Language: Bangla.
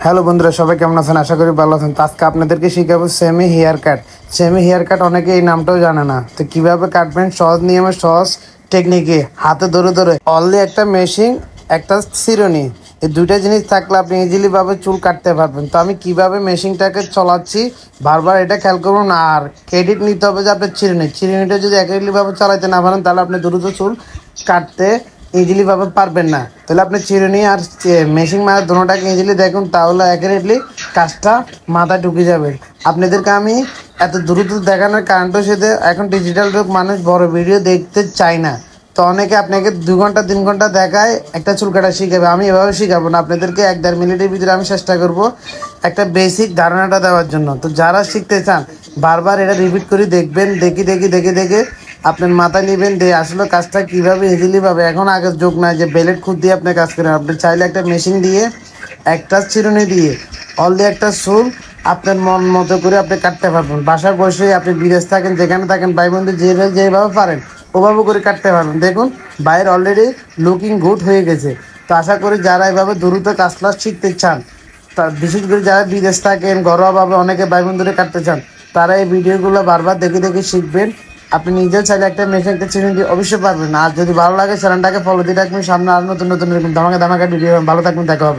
হ্যালো বন্ধুরা, সবাই কেমন আছেন? আশা করি ভালো আছেন। তো আজকে আপনাদেরকে শিখাবো semi hair cut. Semi hair cut অনেকে এই নামটাও জানে না। তো কিভাবে কাটবেন সহজ নিয়মে, সহজ টেকনিকে, হাতে ধরে ধরে। অনলি একটা মেশিন, একটা চিরুনি, এই দুইটা জিনিস থাকলে আপনি ইজিলি ভাবে চুল কাটতে পারবেন। তো আমি কিভাবে মেশিনটাকে চলাচ্ছি বারবার এটা খেয়াল করুন। আর ক্রেডিট নিতে হবে যে আপনার চিরুনিটা যদি একইলি ভাবে চালাইতে না পারেন তাহলে আপনি দ্রুত চুল কাটতে ইজিলি ভাবে পারবেন না। তাহলে আপনি চিরুনি আর মেশিন মারা দুটোটাকে ইজিলি দেখুন, তাহলে অ্যাকুরেটলি কাজটা মাথায় ঢুকে যাবে। আপনাদেরকে আমি এত দ্রুত দেখানোর কারণটা সেটা, এখন ডিজিটাল যুগ, মানুষ বড় ভিডিও দেখতে চায় না। তো অনেকে আপনাকে 2 ঘন্টা 3 ঘন্টা দেখায় একটা চুল কাটা শিখাবে। আমি এভাবে শিখাবো না, আপনাদেরকে 1-1.5 মিনিটের ভিতরে আমি চেষ্টা করব একটা বেসিক ধারণাটা দেওয়ার জন্য। তো যারা শিখতে চান বারবার এটা রিপিট করে দেখবেন, দেখে আপনার মাথায় নেবেন দিয়ে আসলে কাজটা কীভাবে ইজিলি পাবে। এখন আগের যোগ নাই যে বেলেট খুদ দিয়ে আপনি কাজ করেন। আপনি চাইলে একটা মেশিন দিয়ে, একটা চিরুনি দিয়ে অলরেডি একটা চুল আপনার মন মতো করে আপনি কাটতে পারবেন। বাসায় বসে আপনি বিদেশ থাকেন, যেখানে থাকেন, ভাই বন্ধু যেভাবে পারেন ওভাবে করে কাটতে পারবেন। দেখুন বাইরে অলরেডি লুকিং গুড হয়ে গেছে। তো আশা করি যারা এভাবে দ্রুত কাজটা শিখতে চান, তা বিশেষ করে যারা বিদেশ থাকেন, ঘরোয়াভাবে অনেকে ভাই বন্ধুরে কাটতে চান, তারা এই ভিডিওগুলো বারবার দেখে শিখবেন। আপনি নিজেও চাইলে একটা মেশিন, একটা চিরুনি দিয়ে অবশ্যই পারবেন। আর যদি ভালো লাগে চ্যানেলটাকে ফলো দিয়ে রাখবেন। সামনে আর নতুন নতুন এরকম ধামাকা ভিডিও। ভালো থাকবেন, দেখা হবে।